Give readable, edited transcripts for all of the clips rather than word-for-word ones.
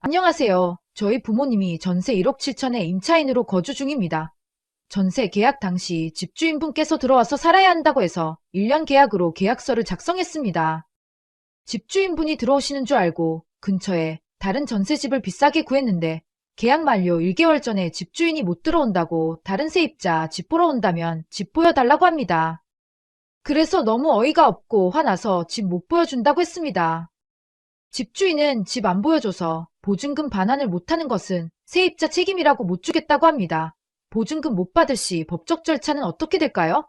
안녕하세요. 저희 부모님이 전세 1억 7천에 임차인으로 거주 중입니다. 전세 계약 당시 집주인분께서 들어와서 살아야 한다고 해서 1년 계약으로 계약서를 작성했습니다. 집주인분이 들어오시는 줄 알고 근처에 다른 전세집을 비싸게 구했는데 계약 만료 1개월 전에 집주인이 못 들어온다고 다른 세입자 집 보러 온다면 집 보여달라고 합니다. 그래서 너무 어이가 없고 화나서 집 못 보여준다고 했습니다. 집주인은 집 안 보여줘서 보증금 반환을 못하는 것은 세입자 책임이라고 못 주겠다고 합니다. 보증금 못 받을 시 법적 절차는 어떻게 될까요?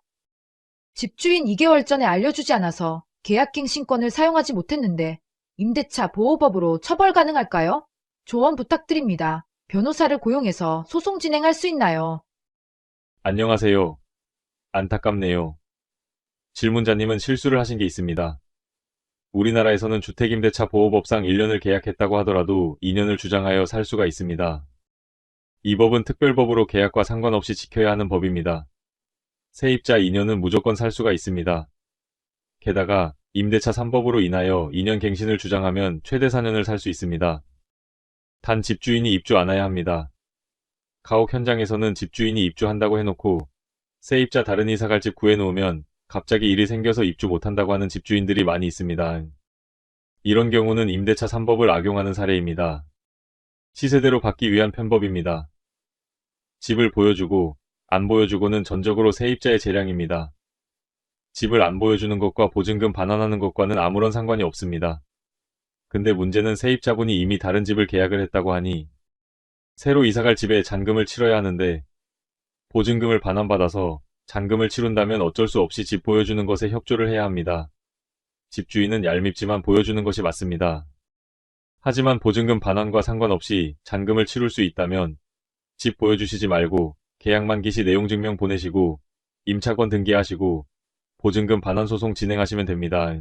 집주인 2개월 전에 알려주지 않아서 계약갱신권을 사용하지 못했는데 임대차 보호법으로 처벌 가능할까요? 조언 부탁드립니다. 변호사를 고용해서 소송 진행할 수 있나요? 안녕하세요. 안타깝네요. 질문자님은 실수를 하신 게 있습니다. 우리나라에서는 주택임대차 보호법상 1년을 계약했다고 하더라도 2년을 주장하여 살 수가 있습니다. 이 법은 특별법으로 계약과 상관없이 지켜야 하는 법입니다. 세입자 2년은 무조건 살 수가 있습니다. 게다가 임대차 3법으로 인하여 2년 갱신을 주장하면 최대 4년을 살 수 있습니다. 단 집주인이 입주 않아야 합니다. 가옥 현장에서는 집주인이 입주한다고 해놓고 세입자 다른 이사 갈 집 구해놓으면 갑자기 일이 생겨서 입주 못한다고 하는 집주인들이 많이 있습니다. 이런 경우는 임대차 3법을 악용하는 사례입니다. 시세대로 받기 위한 편법입니다. 집을 보여주고 안 보여주고는 전적으로 세입자의 재량입니다. 집을 안 보여주는 것과 보증금 반환하는 것과는 아무런 상관이 없습니다. 근데 문제는 세입자분이 이미 다른 집을 계약을 했다고 하니 새로 이사갈 집에 잔금을 치러야 하는데 보증금을 반환받아서 잔금을 치른다면 어쩔 수 없이 집 보여주는 것에 협조를 해야 합니다. 집주인은 얄밉지만 보여주는 것이 맞습니다. 하지만 보증금 반환과 상관없이 잔금을 치룰 수 있다면 집 보여주시지 말고 계약 만기 시 내용 증명 보내시고 임차권 등기하시고 보증금 반환 소송 진행하시면 됩니다.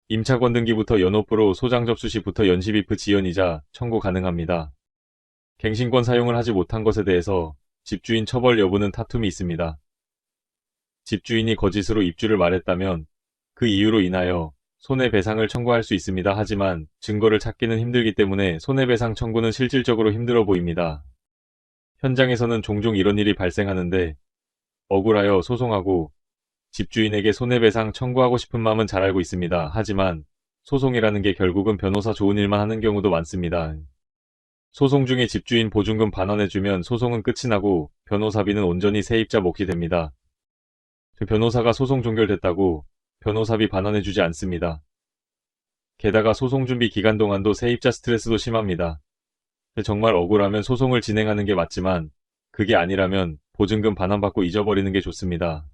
임차권 등기부터 연호프로 소장 접수 시부터 연시비프 지연이자 청구 가능합니다. 갱신권 사용을 하지 못한 것에 대해서 집주인 처벌 여부는 다툼이 있습니다. 집주인이 거짓으로 입주를 말했다면 그 이유로 인하여 손해배상을 청구할 수 있습니다. 하지만 증거를 찾기는 힘들기 때문에 손해배상 청구는 실질적으로 힘들어 보입니다. 현장에서는 종종 이런 일이 발생하는데 억울하여 소송하고 집주인에게 손해배상 청구하고 싶은 마음은 잘 알고 있습니다. 하지만 소송이라는 게 결국은 변호사 좋은 일만 하는 경우도 많습니다. 소송 중에 집주인 보증금 반환해주면 소송은 끝이 나고 변호사비는 온전히 세입자 몫이 됩니다. 변호사가 소송 종결됐다고 변호사비 반환해주지 않습니다. 게다가 소송 준비 기간 동안도 세입자 스트레스도 심합니다. 정말 억울하면 소송을 진행하는 게 맞지만 그게 아니라면 보증금 반환받고 잊어버리는 게 좋습니다.